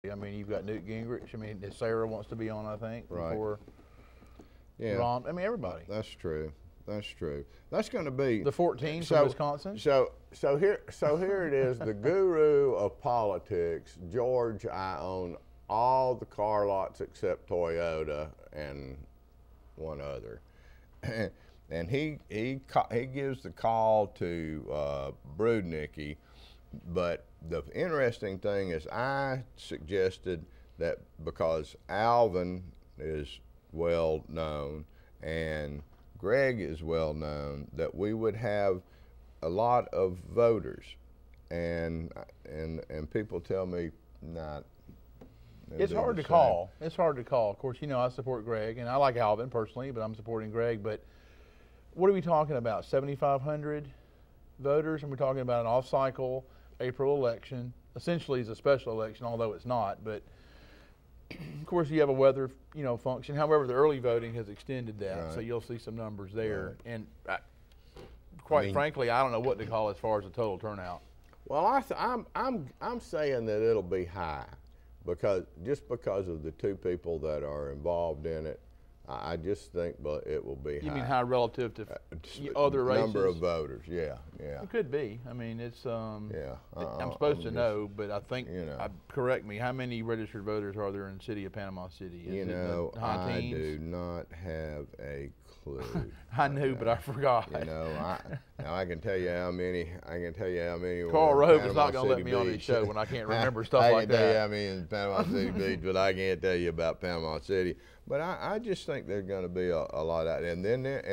I mean, you've got Newt Gingrich. I mean, Sarah wants to be on, I think. Right. Before Yeah. Ron. I mean, everybody. That's true. That's true. That's going to be The 14 from Wisconsin. So here it is. The guru of politics, George. I own all the car lots except Toyota and one other, and he gives the call to Brudnicki. But the interesting thing is, I suggested that because Alvin is well known and Greg is well known, that we would have a lot of voters, and people tell me not. It's hard to call. It's hard to call. Of course, you know I support Greg, and I like Alvin personally, but I'm supporting Greg. But what are we talking about? 7,500 voters, and we're talking about an off-cycle April election. Essentially, it's a special election, although it's not. But of course, you have a weather, function. However, the early voting has extended that, Right. so you'll see some numbers there. Right. And quite frankly, I don't know what to call as far as the total turnout. Well, I'm saying that it'll be high, because of the two people that are involved in it. I just think it will be high. You mean high relative to other races? Number of voters, yeah. It could be. I mean, it's yeah. I'm supposed to know, but I think correct me. How many registered voters are there in the city of Panama City? Is I do not have a clue. I knew, but I forgot. Now I can tell you how many. Carl Rove is not going to let me on his show when I can't remember stuff like that. I can tell you how many in Panama City Beach, but I can't tell you about Panama City. But I just think there's going to be a lot out there. And then there's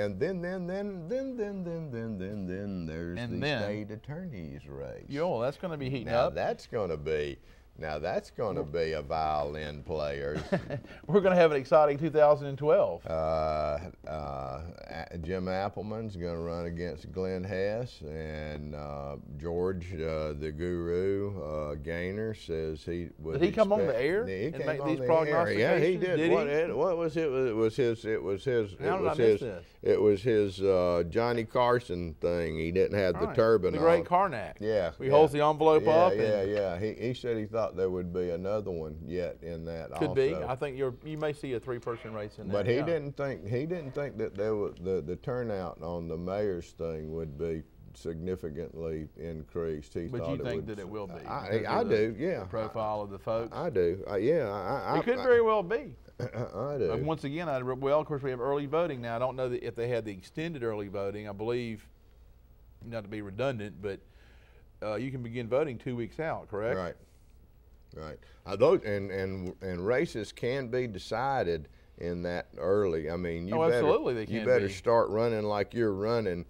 the state attorney's race. Yo, that's going to be heating up. Now that's going to be a violin player. We're going to have an exciting 2012. Jim Appleman's going to run against Glenn Hess, and George, the guru, Gaynor, says he would. Did he come on the air He and came make on these the prognostications? air. Yeah, he did. Did he? What was it? It was his. How did I miss this? It was his Johnny Carson thing. He didn't have the turban the on. Great Karnak. Yeah. He holds the envelope up. Yeah. He said he thought there would be another one yet in that. Could also. be. I think you may see a 3-person race in that. But he didn't think that there was the turnout on the mayor's thing would be significantly increased. But you think that it will be? I do. Yeah. The profile of the folks. I do. Yeah. It could very well be. I do. Once again, of course, we have early voting now. I don't know if they had the extended early voting. I believe, not to be redundant, but you can begin voting 2 weeks out. Correct? Right. Those and races can be decided in that early. I mean, absolutely they can. You better start running like you're running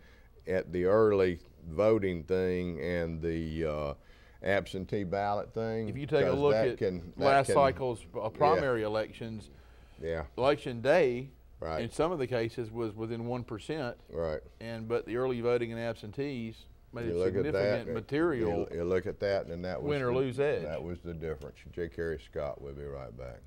at the early voting thing and the absentee ballot thing. If you take a look at last cycle's primary elections, election day, in some of the cases was within 1%. Right. But the early voting and absentees made you a significant material. You look at that, and that was win or lose edge. That was the difference. J. Carey Scott. We'll be right back.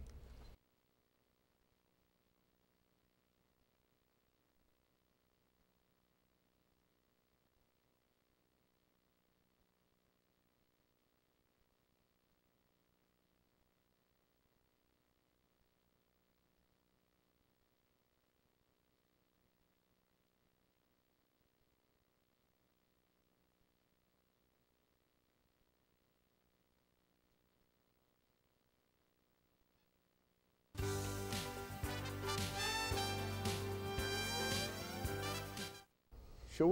Should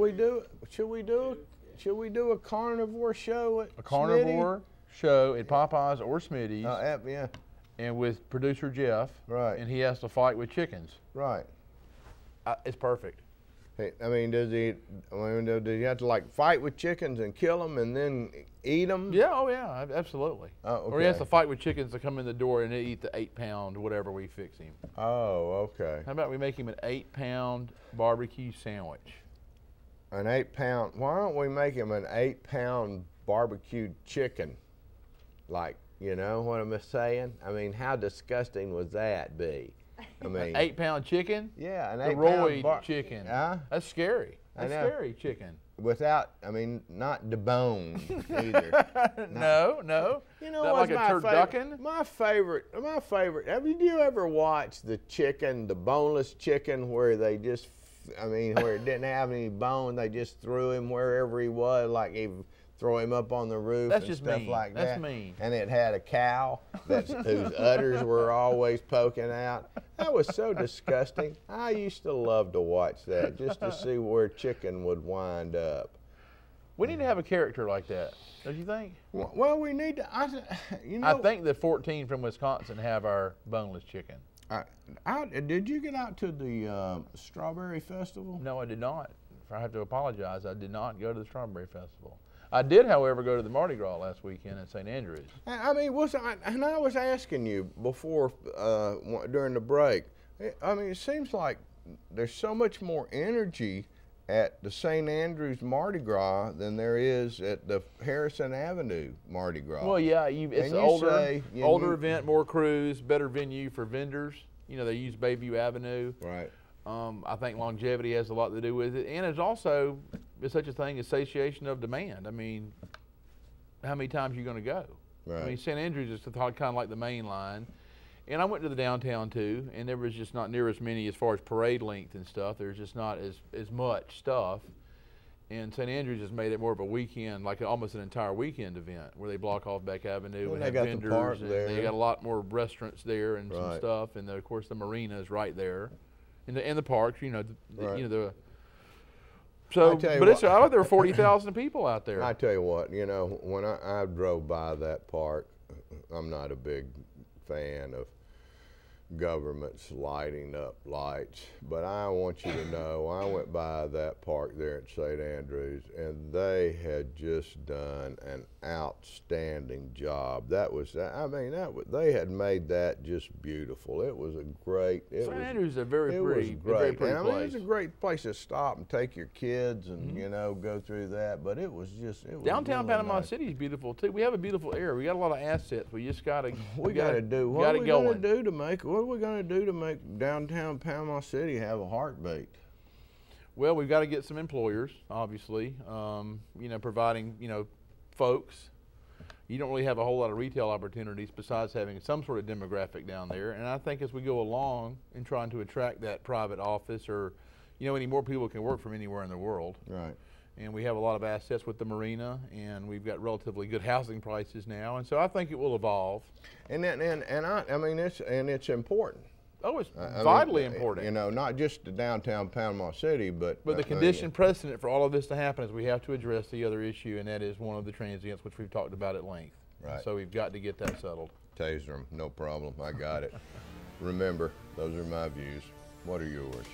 we do a carnivore show at a carnivore show at Popeyes or Smitty's? Yeah. And with producer Jeff. Right. And he has to fight with chickens. Right. It's perfect. Hey, does he have to fight with chickens and kill them and then eat them? Yeah. Oh yeah. Absolutely. Oh, okay. Or he has to fight with chickens to come in the door and they eat the 8-pound whatever we fix him. Oh, okay. How about we make him an 8-pound barbecue sandwich? An 8-pound. Why don't we make him an 8-pound barbecued chicken? You know what I'm saying? I mean, how disgusting would that be? I mean, an 8-pound chicken? Yeah, an 8-pound Roy chicken. Huh? That's scary. That's scary chicken. without, I mean, not deboned either. No. You know what's like my a turducken? My favorite. Have you ever watched the chicken, the boneless chicken, where they just, I mean, where it didn't have any bone, they just threw him wherever he was, like they throw him up on the roof That's and just stuff mean. like that. That's mean. And it had a cow whose udders were always poking out. That was so disgusting. I used to love to watch that just to see where chicken would wind up. We need to have a character like that, don't you think? Well, we need to. I think the 14 from Wisconsin have our boneless chicken. Did you get out to the Strawberry Festival? No, I did not. I have to apologize. I did not go to the Strawberry Festival. I did, however, go to the Mardi Gras last weekend in St. Andrews. I mean, and I was asking you before during the break. I mean, it seems like there's so much more energy at the St. Andrews Mardi Gras than there is at the Harrison Avenue Mardi Gras. Well, yeah, it's an older event, more crews, better venue for vendors. You know, they use Bayview Avenue. Right. I think longevity has a lot to do with it, and it's also such a thing as satiation of demand. I mean, how many times are you going to go? Right. I mean, St. Andrews is kind of like the main line, and I went to the downtown too, and there was just not near as many as far as parade length and stuff. There's just not as much stuff, and St. Andrews has made it more of a weekend, like almost an entire weekend event, where they block off Beck Avenue and have vendors, the park and there. they got a lot more restaurants there and some stuff, and of course the marina is right there. And the parks, you know, So, but I there were 40,000 people out there. I tell you what, you know, when I drove by that park, I'm not a big fan of governments lighting up lights, but I want you to know, I went by that park there at St. Andrews, and they had just done an outstanding job. That was, I mean, they had made that just beautiful. It was a great. St. Andrews is a very pretty and place. I mean, it's a great place to stop and take your kids and you know, go through that. But it was just downtown really Panama nice. City is beautiful too. We have a beautiful area. We got a lot of assets. We just got to What are we going to do to make downtown Panama City have a heartbeat? Well, we've got to get some employers, obviously. You know, providing, you know, folks. You don't really have a whole lot of retail opportunities besides having some sort of demographic down there. And I think as we go along in trying to attract that private office, or, you know, any more people can work from anywhere in the world. Right. And we have a lot of assets with the marina, and we've got relatively good housing prices now. And so I think it will evolve. I mean, it's important. Oh, it's vitally important. You know, not just the downtown Panama City, but the condition precedent for all of this to happen is we have to address the other issue, and that is one of the transients, which we've talked about at length. Right. So we've got to get that settled. Taser them, no problem. I got it. Remember, those are my views. What are yours?